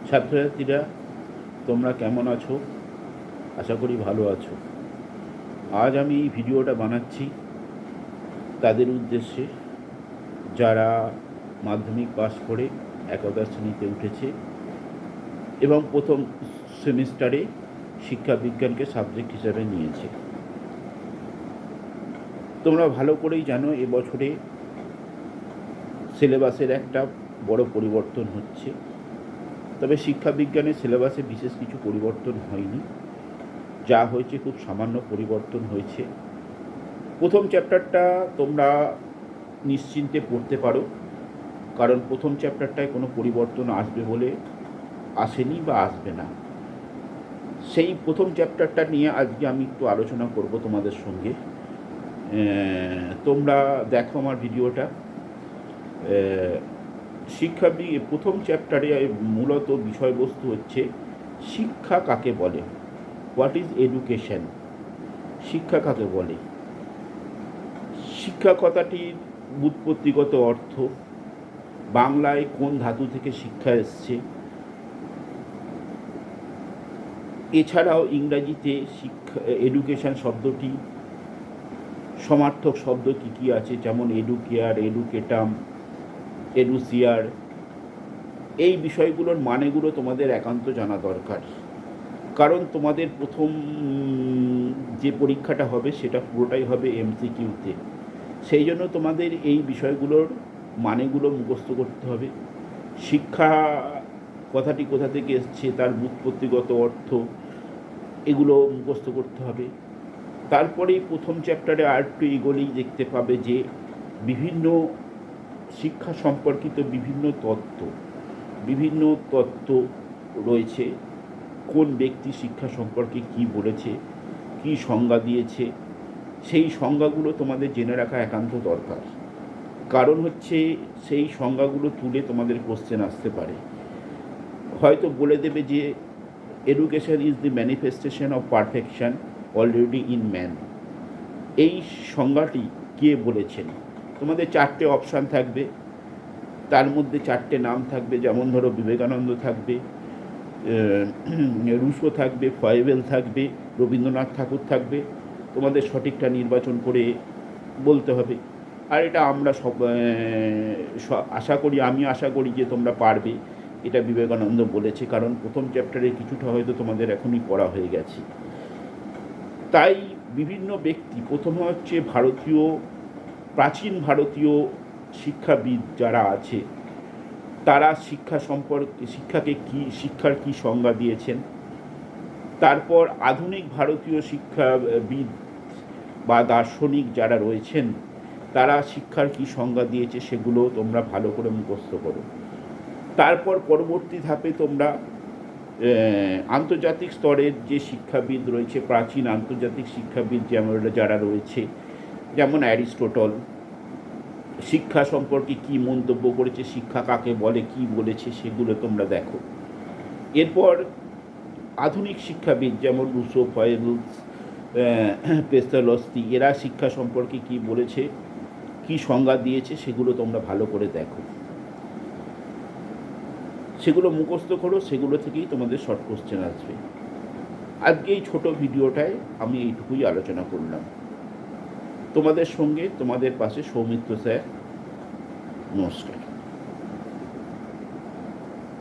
ছাত্রছাত্রীরা তোমরা কেমন আছো? আশা করি ভালো আছো। আজ আমি এই ভিডিওটা বানাচ্ছি তাদের উদ্দেশ্যে যারা মাধ্যমিক পাস করে একাদশ শ্রেণীতে উঠেছে এবং প্রথম সেমিস্টারে শিক্ষা বিজ্ঞানকে সাবজেক্ট হিসাবে নিয়েছে। তোমরা ভালো করেই জানো এবছরে সিলেবাসের একটা বড় পরিবর্তন হচ্ছে, তবে শিক্ষা বিজ্ঞানের সিলেবাসে বিশেষ কিছু পরিবর্তন হয়নি। যা হয়েছে খুব সামান্য পরিবর্তন হয়েছে। প্রথম চ্যাপ্টারটা তোমরা নিশ্চিন্তে পড়তে পারো, কারণ প্রথম চ্যাপ্টারটায় কোনো পরিবর্তন আসবে বলে আসেনি বা আসবে না। সেই প্রথম চ্যাপ্টারটা নিয়ে আজকে আমি একটু আলোচনা করব তোমাদের সঙ্গে। তোমরা দেখো আমার ভিডিওটা। প্রথম চ্যাপ্টারে মূলত বিষয়বস্তু হচ্ছে শিক্ষা কাকে বলে, হোয়াট ইজ এডুকেশন। শিক্ষা কাকে বলে, শিক্ষা কথাটির ব্যুৎপত্তিগত অর্থ, বাংলায় কোন ধাতু থেকে শিক্ষা এসছে, এছাড়াও ইংরাজিতে শিক্ষা এডুকেশন শব্দটি সমার্থক শব্দ কী কী আছে, যেমন এডুকেয়ার, এডুকেটাম, এডুসিয়ার। এই বিষয়গুলোর মানেগুলো তোমাদের একান্ত জানা দরকার, কারণ তোমাদের প্রথম যে পরীক্ষাটা হবে সেটা পুরোটাই হবে এমসিকিউতে। সেই জন্য তোমাদের এই বিষয়গুলোর মানেগুলো মুখস্থ করতে হবে। শিক্ষা কথাটি কোথা থেকে এসছে, তার ব্যুৎপত্তিগত অর্থ, এগুলো মুখস্থ করতে হবে। তারপরেই প্রথম চ্যাপ্টারে আর একটু এগোলেই দেখতে পাবে যে বিভিন্ন শিক্ষা সম্পর্কিত বিভিন্ন তত্ত্ব রয়েছে। কোন ব্যক্তি শিক্ষা সম্পর্কে কি বলেছে, কি সংজ্ঞা দিয়েছে, সেই সংজ্ঞাগুলো তোমাদের জেনে রাখা একান্ত দরকার। কারণ হচ্ছে সেই সংজ্ঞাগুলো তুলে তোমাদের কোশ্চেন আসতে পারে। হয়তো বলে দেবে যে education is the manifestation of perfection already in man. এই সংজ্ঞাটি কে বলেছেন? তোমাদের চারটে অপশান থাকবে, তার মধ্যে চারটে নাম থাকবে। যেমন ধরো বিবেকানন্দ থাকবে, রুশো থাকবে, ফয়েবেল থাকবে, রবীন্দ্রনাথ ঠাকুর থাকবে। তোমাদের সঠিকটা নির্বাচন করে বলতে হবে। আর এটা আমরা আমি আশা করি যে তোমরা পারবে। এটা বিবেকানন্দ বলেছে, কারণ প্রথম চ্যাপ্টারে কিছুটা হয়তো তোমাদের এখনই পড়া হয়ে গেছে। তাই বিভিন্ন ব্যক্তি, প্রথমে হচ্ছে প্রাচীন ভারতীয় শিক্ষাবিদ যারা আছে, তারা শিক্ষার কি সংজ্ঞা দিয়েছেন। তারপর আধুনিক ভারতীয় শিক্ষাবিদ বা দার্শনিক যারা রয়েছেন, তারা শিক্ষার কি সংজ্ঞা দিয়েছে সেগুলো তোমরা ভালো করে মুখস্থ করো। তারপর পরবর্তী ধাপে তোমরা আন্তর্জাতিক স্তরের যে শিক্ষাবিদ রয়েছে, প্রাচীন আন্তর্জাতিক শিক্ষাবিদ যারা রয়েছে, যেমন অ্যারিস্টটল, শিক্ষা সম্পর্কে কি মন্তব্য করেছে, শিক্ষা কাকে বলে, কি বলেছে, সেগুলো তোমরা দেখো। এরপর আধুনিক শিক্ষাবিদ যেমন রুশো, ফয়েবলস, পেস্তালস্কি, এরা শিক্ষা সম্পর্কে কি বলেছে, কি সংজ্ঞা দিয়েছে, সেগুলো তোমরা ভালো করে দেখো। সেগুলো মুখস্থ করো, সেগুলো থেকেই তোমাদের শর্ট কোশ্চেন আসবে। আজকে এই ছোটো ভিডিওটায় আমি এইটুকুই আলোচনা করলাম। তোমাদের সঙ্গে তোমাদের পাশে সৌমিত্র স্যার। নমস্কার।